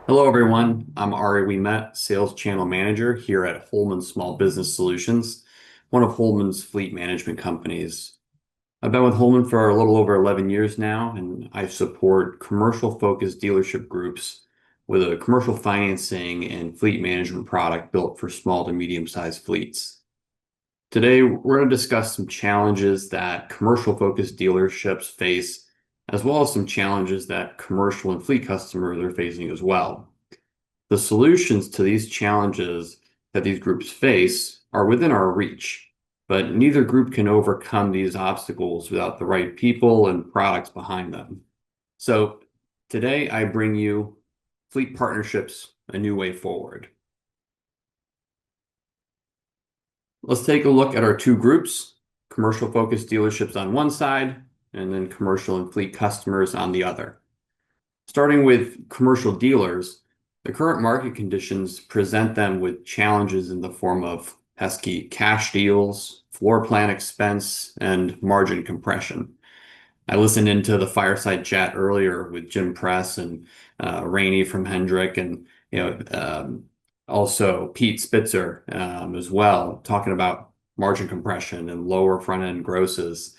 Hello, everyone. I'm Arie Ouimet, Sales Channel Manager here at Holman Small Business Solutions, one of Holman's fleet management companies. I've been with Holman for a little over 11 years now, and I support commercial-focused dealership groups with a commercial financing and fleet management product built for small to medium-sized fleets. Today, we're going to discuss some challenges that commercial-focused dealerships face, as well as some challenges that commercial and fleet customers are facing as well. The solutions to these challenges that these groups face are within our reach, but neither group can overcome these obstacles without the right people and products behind them. So today I bring you Fleet Partnerships, a New Way Forward. Let's take a look at our two groups, commercial-focused dealerships on one side, and then commercial and fleet customers on the other. Starting with commercial dealers, the current market conditions present them with challenges in the form of pesky cash deals, floor plan expense, and margin compression. I listened into the fireside chat earlier with Jim Press and Rainey from Hendrick, and also Pete Spitzer as well, talking about margin compression and lower front end grosses.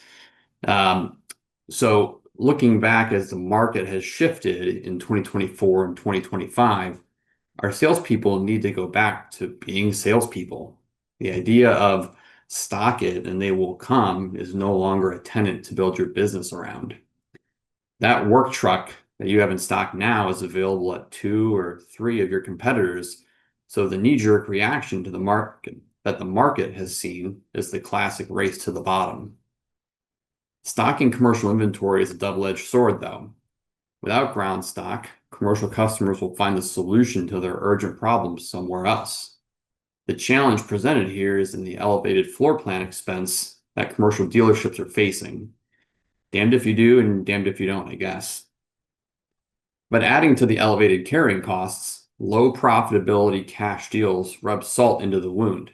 So looking back as the market has shifted in 2024 and 2025, our salespeople need to go back to being salespeople. The idea of stock it and they will come is no longer a tenet to build your business around. That work truck that you have in stock now is available at 2 or 3 of your competitors. So the knee-jerk reaction to the market that the market has seen is the classic race to the bottom. Stocking commercial inventory is a double-edged sword, though. Without ground stock, commercial customers will find the solution to their urgent problems somewhere else. The challenge presented here is in the elevated floor plan expense that commercial dealerships are facing. Damned if you do and damned if you don't, I guess. But adding to the elevated carrying costs, low profitability cash deals rub salt into the wound.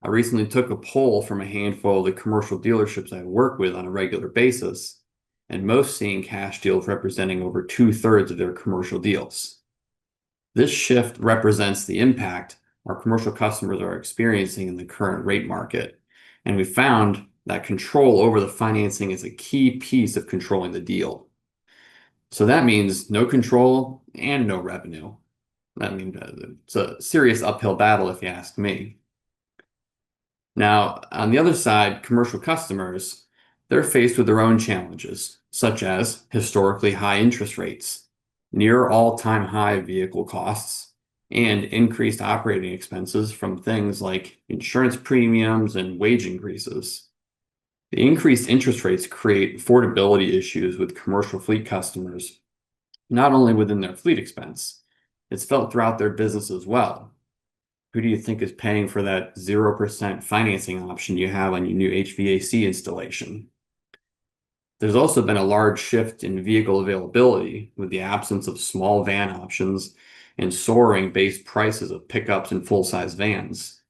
I recently took a poll from a handful of the commercial dealerships I work with on a regular basis, and most seeing cash deals representing over 2/3 of their commercial deals. This shift represents the impact our commercial customers are experiencing in the current rate market, and we found that control over the financing is a key piece of controlling the deal. So that means no control and no revenue. That means it's a serious uphill battle if you ask me. Now, on the other side, commercial customers, they're faced with their own challenges, such as historically high interest rates, near all-time high vehicle costs, and increased operating expenses from things like insurance premiums and wage increases. The increased interest rates create affordability issues with commercial fleet customers, not only within their fleet expense, it's felt throughout their business as well. Who do you think is paying for that 0% financing option you have on your new HVAC installation? There's also been a large shift in vehicle availability with the absence of small van options and soaring base prices of pickups and full-size vans.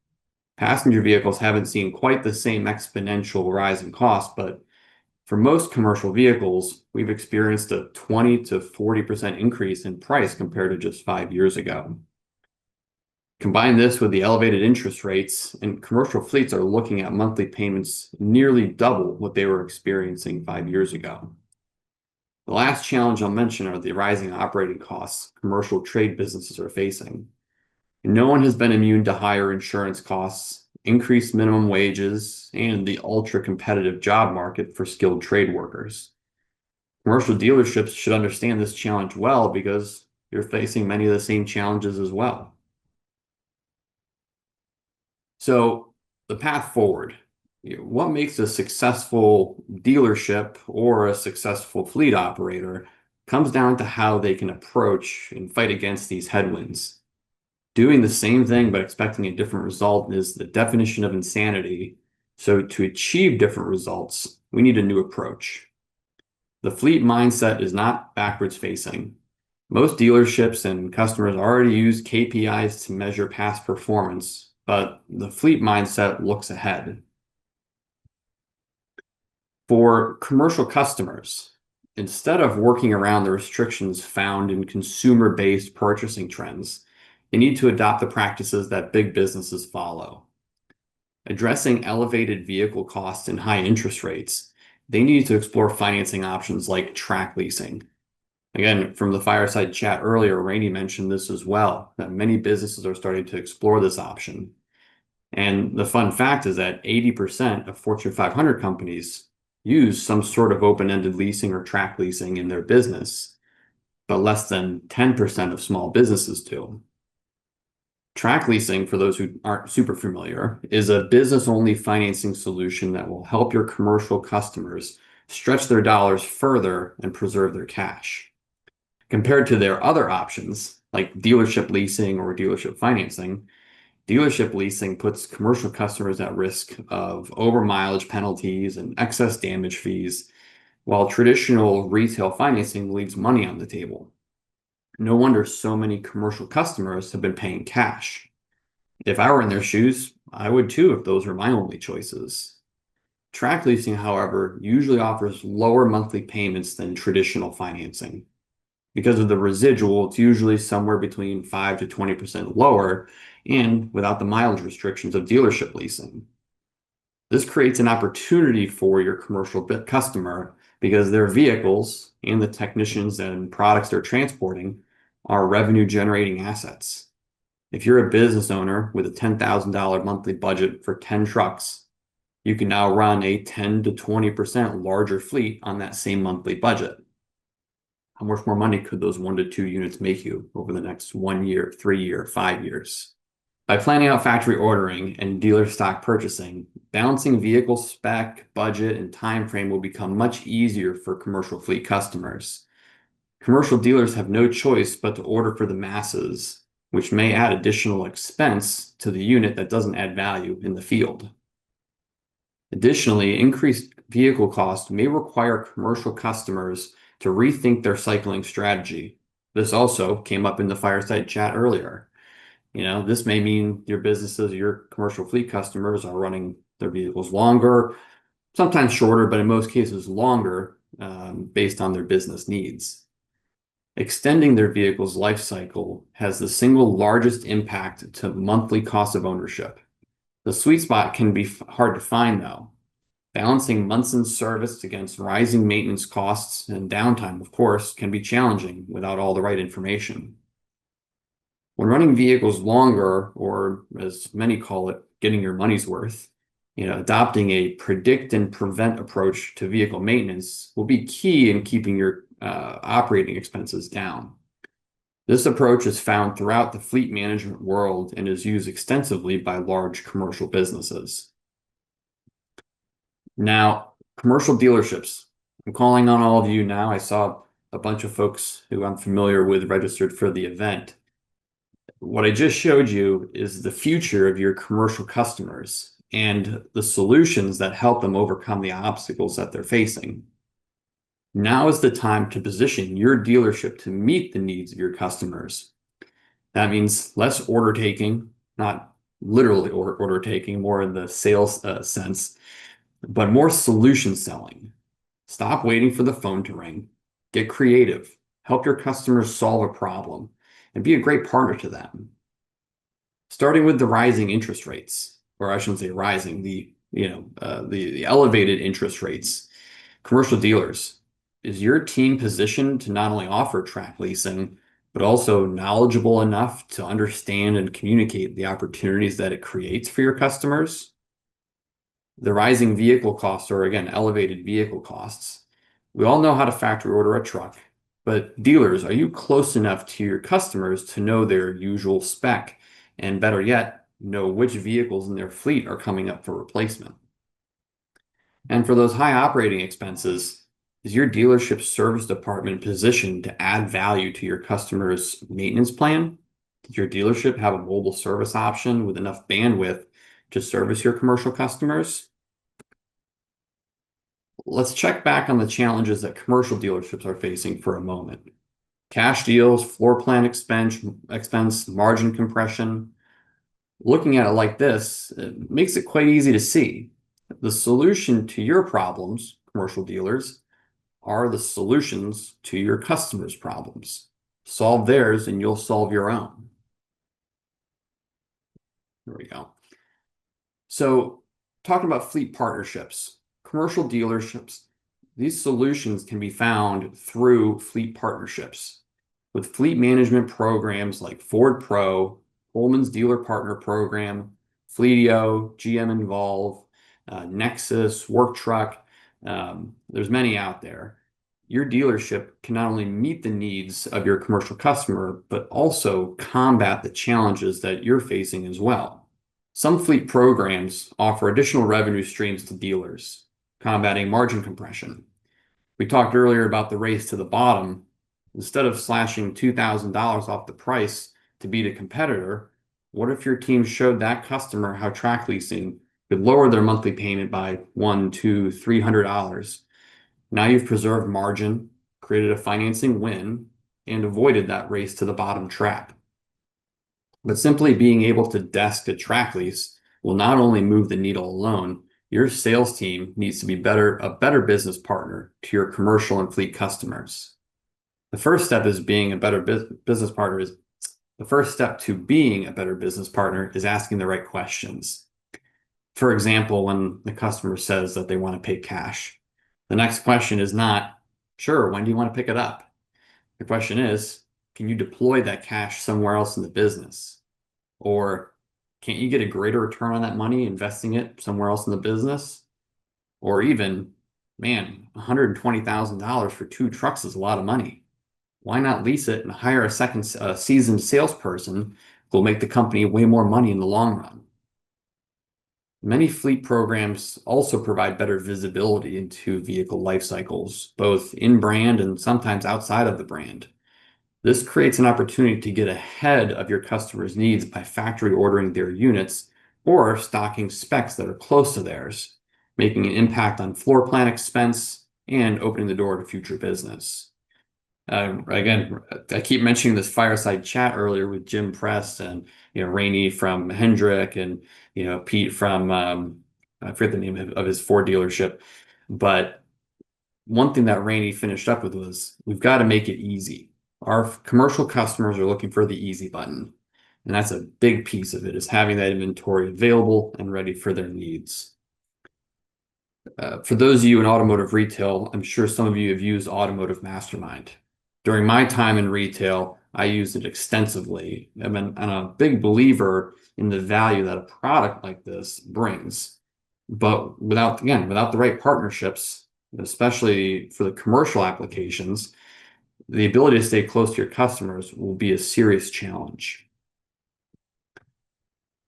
Passenger vehicles haven't seen quite the same exponential rise in cost, but for most commercial vehicles, we've experienced a 20 to 40% increase in price compared to just 5 years ago. Combine this with the elevated interest rates, and commercial fleets are looking at monthly payments nearly double what they were experiencing 5 years ago. The last challenge I'll mention are the rising operating costs commercial trade businesses are facing. No one has been immune to higher insurance costs, increased minimum wages, and the ultra-competitive job market for skilled trade workers. Commercial dealerships should understand this challenge well because you're facing many of the same challenges as well. So the path forward, what makes a successful dealership or a successful fleet operator comes down to how they can approach and fight against these headwinds. Doing the same thing but expecting a different result is the definition of insanity. So to achieve different results, we need a new approach. The fleet mindset is not backwards facing. Most dealerships and customers already use KPIs to measure past performance, but the fleet mindset looks ahead. For commercial customers, Instead of working around the restrictions found in consumer-based purchasing trends, they need to adopt the practices that big businesses follow. Addressing elevated vehicle costs and high interest rates, they need to explore financing options like TRAC leasing. Again, from the fireside chat earlier, Rainey mentioned this as well, that many businesses are starting to explore this option. And the fun fact is that 80% of Fortune 500 companies use some sort of open-ended leasing or TRAC leasing in their business, but less than 10% of small businesses do. TRAC leasing, for those who aren't super familiar, is a business-only financing solution that will help your commercial customers stretch their dollars further and preserve their cash. Compared to their other options, like dealership leasing or dealership financing, dealership leasing puts commercial customers at risk of over mileage penalties and excess damage fees, while traditional retail financing leaves money on the table. No wonder so many commercial customers have been paying cash. If I were in their shoes, I would too if those were my only choices. TRAC leasing, however, usually offers lower monthly payments than traditional financing. Because of the residual, it's usually somewhere between 5 to 20% lower and without the mileage restrictions of dealership leasing. This creates an opportunity for your commercial customer because their vehicles and the technicians and products they're transporting are revenue generating assets. If you're a business owner with a $10,000 monthly budget for 10 trucks, you can now run a 10 to 20% larger fleet on that same monthly budget. How much more money could those 1 to 2 units make you over the next 1 year, 3 year, 5 years? By planning out factory ordering and dealer stock purchasing, balancing vehicle spec, budget, and time frame will become much easier for commercial fleet customers. Commercial dealers have no choice but to order for the masses, which may add additional expense to the unit that doesn't add value in the field. Additionally, increased vehicle costs may require commercial customers to rethink their cycling strategy. This also came up in the fireside chat earlier. This may mean your businesses, your commercial fleet customers are running their vehicles longer, sometimes shorter, but in most cases longer, based on their business needs. Extending their vehicle's life cycle has the single largest impact to monthly cost of ownership. The sweet spot can be hard to find, though. Balancing months in service against rising maintenance costs and downtime, of course, can be challenging without all the right information. When running vehicles longer, or as many call it, getting your money's worth, adopting a predict and prevent approach to vehicle maintenance will be key in keeping your operating expenses down. This approach is found throughout the fleet management world and is used extensively by large commercial businesses. Now, commercial dealerships. I'm calling on all of you now. I saw a bunch of folks who I'm familiar with registered for the event. What I just showed you is the future of your commercial customers and the solutions that help them overcome the obstacles that they're facing. Now is the time to position your dealership to meet the needs of your customers. That means less order taking, not literally order taking, more in the sales sense, but more solution selling. Stop waiting for the phone to ring. Get creative. Help your customers solve a problem and be a great partner to them. Starting with the rising interest rates, or I shouldn't say rising, the elevated interest rates. Commercial dealers, is your team positioned to not only offer TRAC leasing, but also knowledgeable enough to understand and communicate the opportunities that it creates for your customers? The rising vehicle costs, or again, elevated vehicle costs. We all know how to factory order a truck, but dealers, are you close enough to your customers to know their usual spec, and better yet, know which vehicles in their fleet are coming up for replacement? And for those high operating expenses, is your dealership service department positioned to add value to your customer's maintenance plan? Does your dealership have a mobile service option with enough bandwidth to service your commercial customers? Let's check back on the challenges that commercial dealerships are facing for a moment. Cash deals, floor plan expense, margin compression. Looking at it like this, it makes it quite easy to see. The solution to your problems, commercial dealers, are the solutions to your customers' problems. Solve theirs and you'll solve your own. There we go. So, talking about fleet partnerships, commercial dealerships, these solutions can be found through fleet partnerships with fleet management programs like Ford Pro, Holman's Dealer Partner Program, Fleetio, GM Involve, Nexus, Work Truck. There's many out there. Your dealership can not only meet the needs of your commercial customer, but also combat the challenges that you're facing as well. Some fleet programs offer additional revenue streams to dealers, combating margin compression. We talked earlier about the race to the bottom. Instead of slashing $2,000 off the price to beat a competitor, what if your team showed that customer how TRAC leasing could lower their monthly payment by $100, $200, $300? Now you've preserved margin, created a financing win, and avoided that race to the bottom trap. But simply being able to desk a TRAC lease will not only move the needle alone, your sales team needs to be a better business partner to your commercial and fleet customers. The first step to being a better business partner is asking the right questions. For example, when the customer says that they want to pay cash, the next question is not, sure, when do you want to pick it up? The question is, can you deploy that cash somewhere else in the business? Or can't you get a greater return on that money investing it somewhere else in the business? Or even, man, $120,000 for 2 trucks is a lot of money. Why not lease it and hire a second seasoned salesperson who will make the company way more money in the long run? Many fleet programs also provide better visibility into vehicle life cycles, both in brand and sometimes outside of the brand. This creates an opportunity to get ahead of your customers' needs by factory ordering their units or stocking specs that are close to theirs, making an impact on floor plan expense and opening the door to future business. Again, I keep mentioning this fireside chat earlier with Jim Press and Rainey from Hendrick and Pete from I forget the name of his Ford dealership, but one thing that Rainey finished up with was we've got to make it easy. Our commercial customers are looking for the easy button, and that's a big piece of it, is having that inventory available and ready for their needs. For those of you in automotive retail, I'm sure some of you have used Automotive Mastermind. During my time in retail, I used it extensively. I'm a big believer in the value that a product like this brings. But without the right partnerships, especially for the commercial applications, the ability to stay close to your customers will be a serious challenge.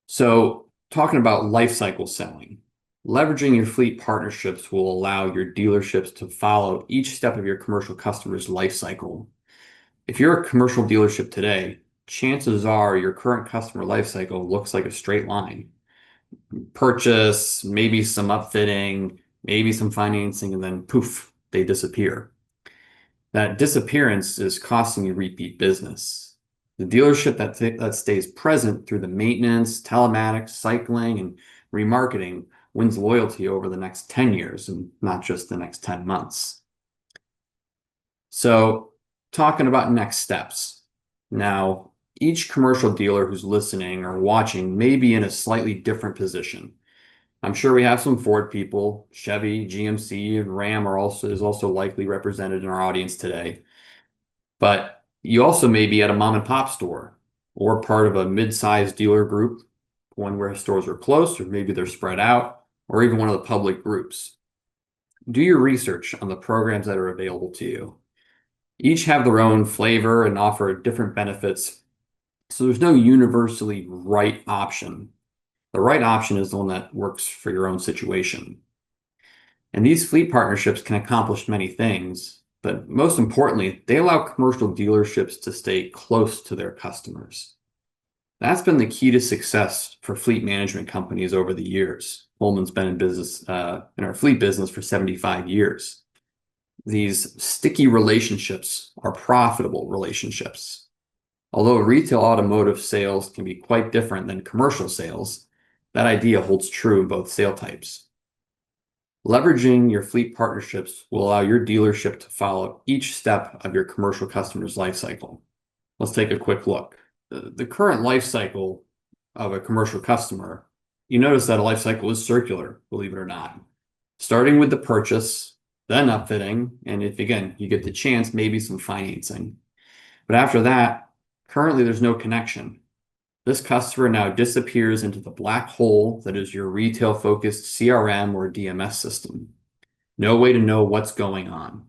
So, talking about life cycle selling, leveraging your fleet partnerships will allow your dealerships to follow each step of your commercial customer's life cycle. If you're a commercial dealership today, chances are your current customer life cycle looks like a straight line. Purchase, maybe some upfitting, maybe some financing, and then poof, they disappear. That disappearance is costing you repeat business. The dealership that stays present through the maintenance, telematics, cycling, and remarketing wins loyalty over the next 10 years and not just the next 10 months. So, talking about next steps. Now, each commercial dealer who's listening or watching may be in a slightly different position. I'm sure we have some Ford people, Chevy, GMC, and Ram is also likely represented in our audience today. But you also may be at a mom and pop store or part of a mid-sized dealer group, one where stores are close or maybe they're spread out, or even one of the public groups. Do your research on the programs that are available to you. Each have their own flavor and offer different benefits, so there's no universally right option. The right option is the one that works for your own situation. And these fleet partnerships can accomplish many things, but most importantly, they allow commercial dealerships to stay close to their customers. That's been the key to success for fleet management companies over the years. Holman's been in business, in our fleet business for 75 years. These sticky relationships are profitable relationships. Although retail automotive sales can be quite different than commercial sales, that idea holds true in both sale types. Leveraging your fleet partnerships will allow your dealership to follow each step of your commercial customer's life cycle. Let's take a quick look. The current life cycle of a commercial customer, you notice that a life cycle is circular, believe it or not. Starting with the purchase, then upfitting, and if again you get the chance, maybe some financing. But after that, currently there's no connection. This customer now disappears into the black hole that is your retail-focused CRM or DMS system. No way to know what's going on.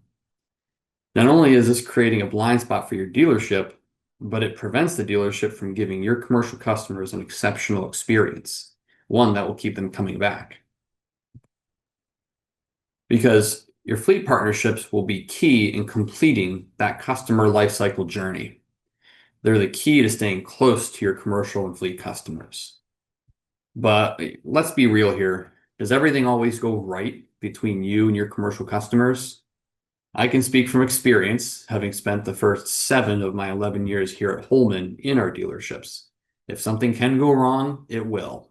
Not only is this creating a blind spot for your dealership, but it prevents the dealership from giving your commercial customers an exceptional experience, one that will keep them coming back. Because your fleet partnerships will be key in completing that customer lifecycle journey. They're the key to staying close to your commercial and fleet customers. But let's be real here. Does everything always go right between you and your commercial customers? I can speak from experience, having spent the first 7 of my 11 years here at Holman in our dealerships. If something can go wrong, it will.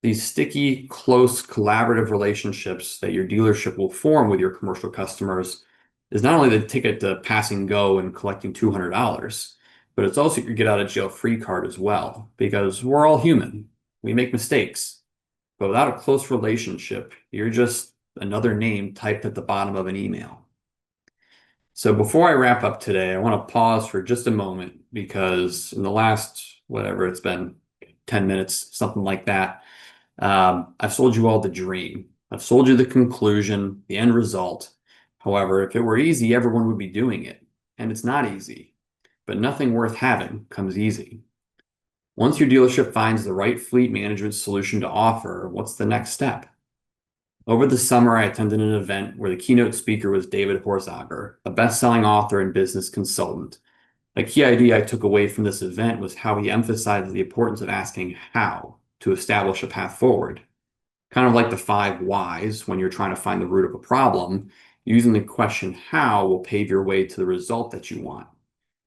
These sticky, close, collaborative relationships that your dealership will form with your commercial customers is not only the ticket to passing go and collecting $200, but it's also your get out of jail free card as well, because we're all human. We make mistakes. But without a close relationship, you're just another name typed at the bottom of an email. So before I wrap up today, I want to pause for just a moment because in the last, whatever it's been, 10 minutes, something like that, I've sold you all the dream. I've sold you the conclusion, the end result. However, if it were easy, everyone would be doing it. And it's not easy. But nothing worth having comes easy. Once your dealership finds the right fleet management solution to offer, what's the next step? Over the summer, I attended an event where the keynote speaker was David Horsager, a best-selling author and business consultant. A key idea I took away from this event was how he emphasized the importance of asking how to establish a path forward. Kind of like the 5 whys when you're trying to find the root of a problem, using the question how will pave your way to the result that you want.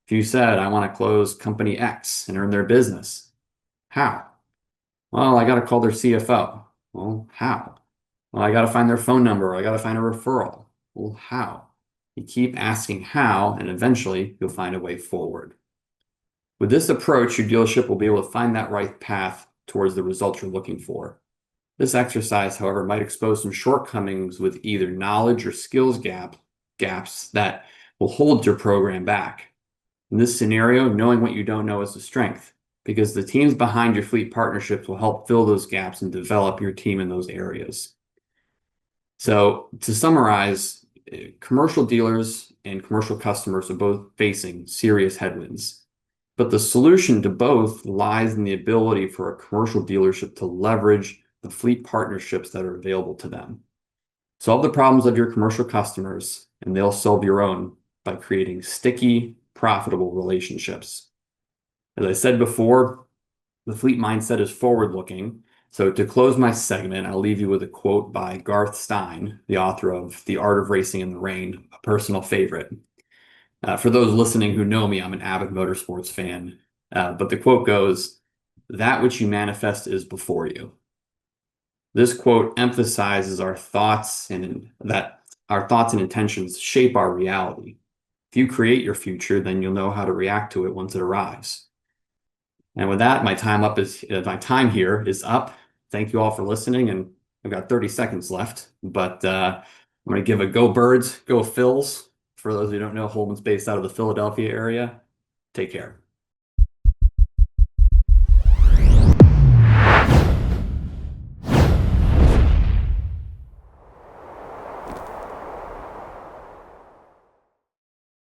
If you said, I want to close company X and earn their business, how? Well, I got to call their CFO. Well, how? Well, I got to find their phone number. I got to find a referral. Well, how? You keep asking how, and eventually you'll find a way forward. With this approach, your dealership will be able to find that right path towards the results you're looking for. This exercise, however, might expose some shortcomings with either knowledge or skills gaps that will hold your program back. In this scenario, knowing what you don't know is a strength, because the teams behind your fleet partnerships will help fill those gaps and develop your team in those areas. So to summarize, commercial dealers and commercial customers are both facing serious headwinds, but the solution to both lies in the ability for a commercial dealership to leverage the fleet partnerships that are available to them. Solve the problems of your commercial customers, and they'll solve your own by creating sticky, profitable relationships. As I said before, the fleet mindset is forward-looking. So to close my segment, I'll leave you with a quote by Garth Stein, the author of The Art of Racing in the Rain, a personal favorite. For those listening who know me, I'm an avid motorsports fan. But the quote goes, "That which you manifest is before you." This quote emphasizes our thoughts and that our thoughts and intentions shape our reality. If you create your future, then you'll know how to react to it once it arrives. And with that, my time here is up. Thank you all for listening, and I've got 30 seconds left, but I'm going to give a go Birds, go Phils. For those who don't know, Holman's based out of the Philadelphia area. Take care.